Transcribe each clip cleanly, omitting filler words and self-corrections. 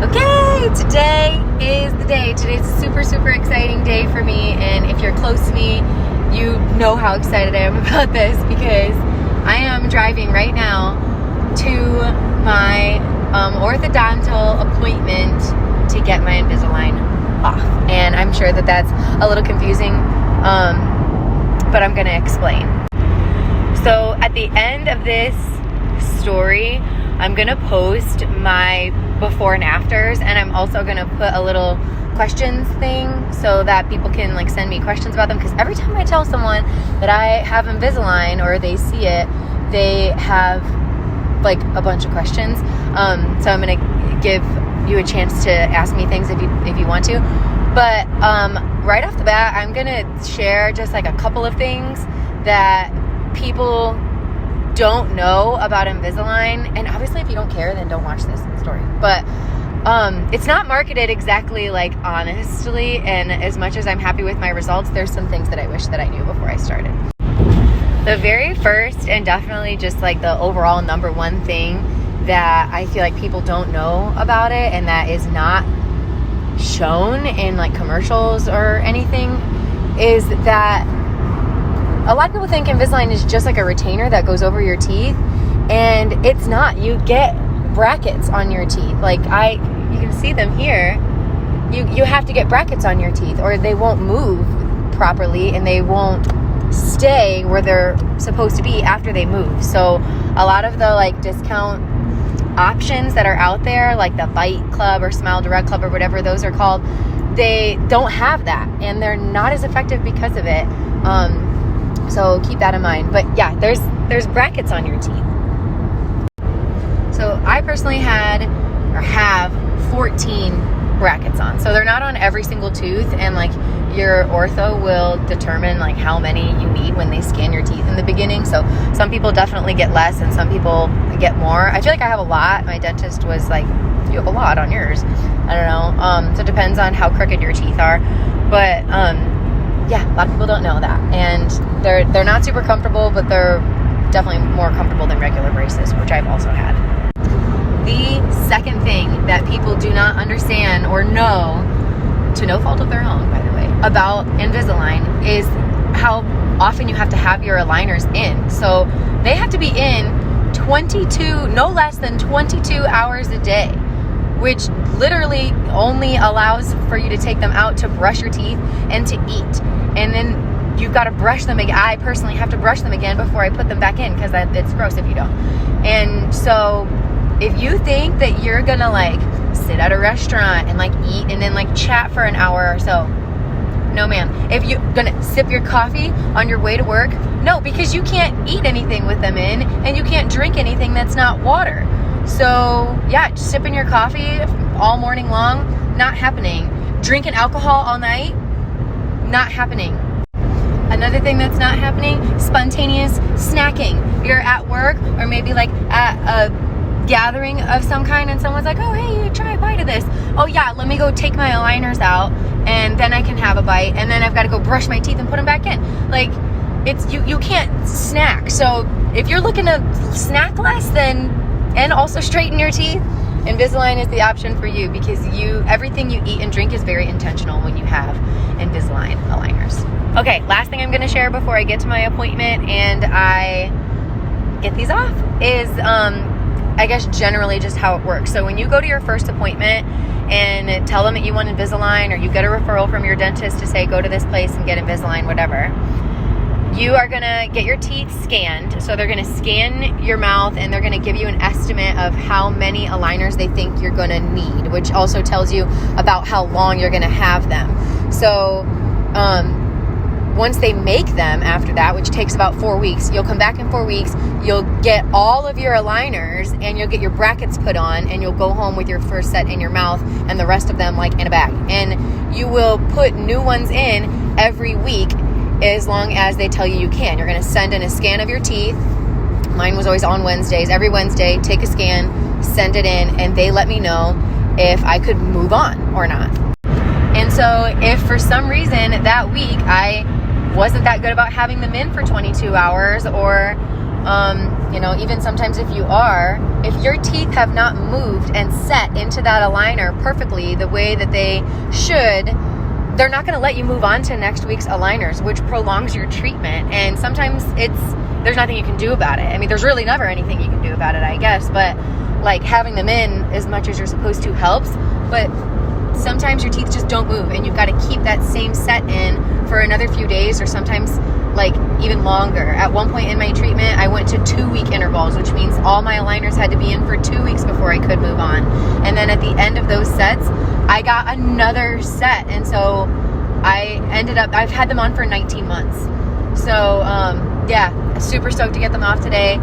Okay, today is the day. Today's a super, super exciting day for me, and if you're close to me, you know how excited I am about this because I am driving right now to my orthodontal appointment to get my Invisalign off. And I'm sure that that's a little confusing, but I'm going to explain. So at the end of this story, I'm going to post my before and afters, and I'm also going to put a little questions thing so that people can like send me questions about them, because every time I tell someone that I have Invisalign or they see it, they have like a bunch of questions. So I'm going to give you a chance to ask me things if you want to. But right off the bat, I'm going to share just like a couple of things that people don't know about Invisalign. And obviously if you don't care, then don't watch this story. But it's not marketed exactly like honestly, and as much as I'm happy with my results, there's some things that I wish that I knew before I started. The very first, and definitely just like the overall number one thing that I feel like people don't know about it, and that is not shown in like commercials or anything, is that a lot of people think Invisalign is just like a retainer that goes over your teeth, and it's not. You get brackets on your teeth. Like you can see them here. You have to get brackets on your teeth or they won't move properly and they won't stay where they're supposed to be after they move. So a lot of the like discount options that are out there, like the Bite Club or Smile Direct Club or whatever those are called, they don't have that and they're not as effective because of it. So keep that in mind. But yeah, there's brackets on your teeth. So I personally have 14 brackets on. So they're not on every single tooth, and like your ortho will determine like how many you need when they scan your teeth in the beginning. So some people definitely get less and some people get more. I feel like I have a lot. My dentist was like, you have a lot on yours. I don't know. So it depends on how crooked your teeth are. But yeah, a lot of people don't know that, and they're not super comfortable, but they're definitely more comfortable than regular braces, which I've also had. The second thing that people do not understand or know, to no fault of their own, by the way, about Invisalign is how often you have to have your aligners in. So they have to be in no less than 22 hours a day, which literally only allows for you to take them out to brush your teeth and to eat. And then you've got to brush them again. I personally have to brush them again before I put them back in because it's gross if you don't. And so if you think that you're gonna like sit at a restaurant and like eat and then like chat for an hour or so, no ma'am. If you're gonna sip your coffee on your way to work, no, because you can't eat anything with them in and you can't drink anything that's not water. So yeah, just sipping your coffee all morning long, not happening. Drinking alcohol all night, not happening. Another thing that's not happening, spontaneous snacking. You're at work or maybe like at a gathering of some kind and someone's like, oh hey, try a bite of this. Oh yeah, let me go take my aligners out and then I can have a bite, and then I've got to go brush my teeth and put them back in. Like, it's you can't snack. So if you're looking to snack less and also straighten your teeth, Invisalign is the option for you, because everything you eat and drink is very intentional when you have Invisalign aligners. Okay, last thing I'm going to share before I get to my appointment and I get these off is I guess generally just how it works. So when you go to your first appointment and tell them that you want Invisalign, or you get a referral from your dentist to say go to this place and get Invisalign, whatever, you are going to get your teeth scanned. So they're going to scan your mouth and they're going to give you an estimate of how many aligners they think you're going to need, which also tells you about how long you're going to have them. So once they make them after that, which takes about 4 weeks, you'll come back in 4 weeks, you'll get all of your aligners and you'll get your brackets put on, and you'll go home with your first set in your mouth and the rest of them like in a bag. And you will put new ones in every week as long as they tell you can. You're going to send in a scan of your teeth. Mine was always on Wednesdays. Every Wednesday, take a scan, send it in, and they let me know if I could move on or not. And so if for some reason that week I wasn't that good about having them in for 22 hours, or You know, even sometimes if your teeth have not moved and set into that aligner perfectly the way that they should, they're not going to let you move on to next week's aligners, which prolongs your treatment. And sometimes there's nothing you can do about it. I mean, there's really never anything you can do about it, I guess, but like having them in as much as you're supposed to helps. But sometimes your teeth just don't move, and you've got to keep that same set in for another few days, or sometimes like even longer. At one point in my treatment, I went to 2-week intervals, which means all my aligners had to be in for 2 weeks before I could move on. And then at the end of those sets, I got another set. And so I've had them on for 19 months. So yeah, super stoked to get them off today.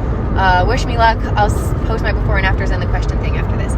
Wish me luck. I'll post my before and afters and the question thing after this.